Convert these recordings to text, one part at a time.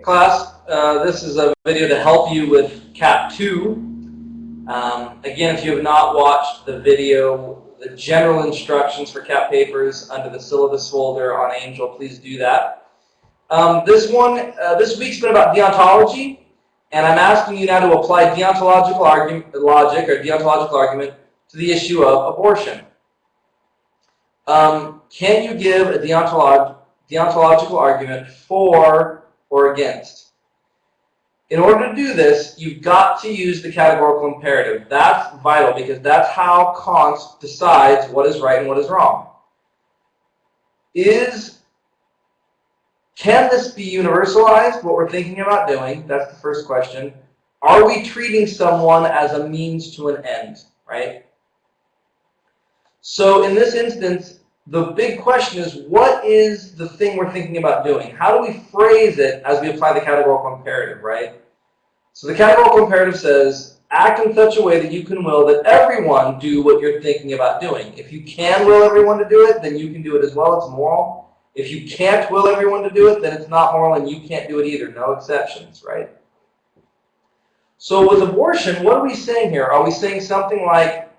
Class, this is a video to help you with CAP 2. Again, if you have not watched the video, the general instructions for CAP papers under the syllabus folder on Angel, please do that. This week's been about deontology, and I'm asking you now to apply deontological logic or deontological argument to the issue of abortion. Can you give a deontological argument for or against? In order to do this, you've got to use the categorical imperative. That's vital because that's how Kant decides what is right and what is wrong. Can this be universalized, what we're thinking about doing? That's the first question. Are we treating someone as a means to an end, right? So in this instance, the big question is, what is the thing we're thinking about doing? How do we phrase it as we apply the categorical imperative, right? So the categorical imperative says, act in such a way that you can will that everyone do what you're thinking about doing. If you can will everyone to do it, then you can do it as well. It's moral. If you can't will everyone to do it, then it's not moral and you can't do it either. No exceptions, right? So with abortion, what are we saying here? Are we saying something like,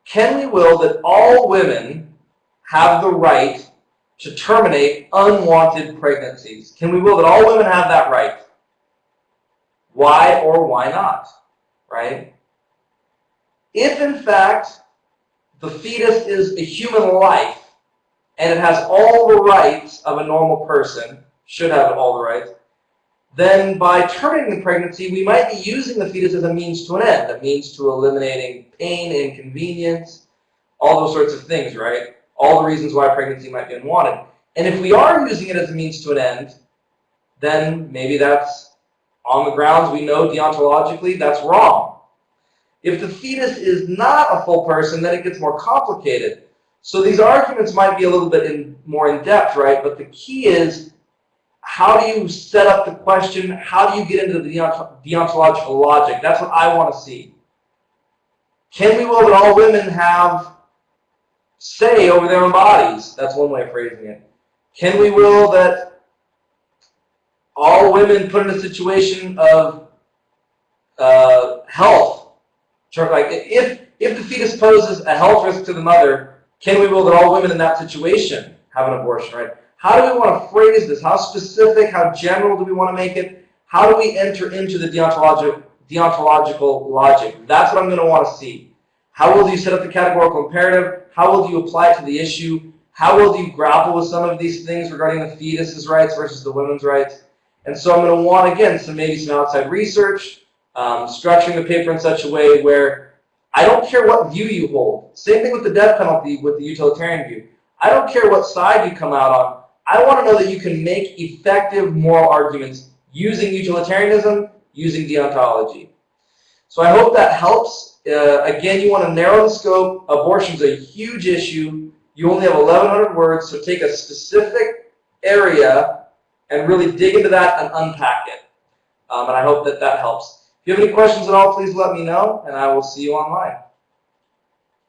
can we will that all women have the right to terminate unwanted pregnancies? Can we will that all women have that right? Why or why not, right? If in fact the fetus is a human life and it has all the rights of a normal person, should have all the rights, then by terminating the pregnancy, we might be using the fetus as a means to an end, a means to eliminating pain, inconvenience, all those sorts of things, right? All the reasons why pregnancy might be unwanted. And if we are using it as a means to an end, then maybe that's on the grounds we know deontologically that's wrong. If the fetus is not a full person, then it gets more complicated. So these arguments might be a little bit more in depth, right? But the key is, how do you set up the question? How do you get into the deontological logic? That's what I want to see. Can we will that all women have say over their own bodies? That's one way of phrasing it. Can we will that all women put in a situation of health? Like if the fetus poses a health risk to the mother, can we will that all women in that situation have an abortion, right? How do we want to phrase this? How specific, how general do we want to make it? How do we enter into the deontological logic? That's what I'm going to want to see. How will you set up the categorical imperative? How will you apply it to the issue? How will you grapple with some of these things regarding the fetus's rights versus the women's rights? And so I'm going to want, again, maybe some outside research, structuring the paper in such a way where I don't care what view you hold. Same thing with the death penalty with the utilitarian view. I don't care what side you come out on. I want to know that you can make effective moral arguments using utilitarianism, using deontology. So I hope that helps. Again, you want to narrow the scope. Abortion is a huge issue. You only have 1,100 words, so take a specific area and really dig into that and unpack it. And I hope that helps. If you have any questions at all, please let me know, and I will see you online.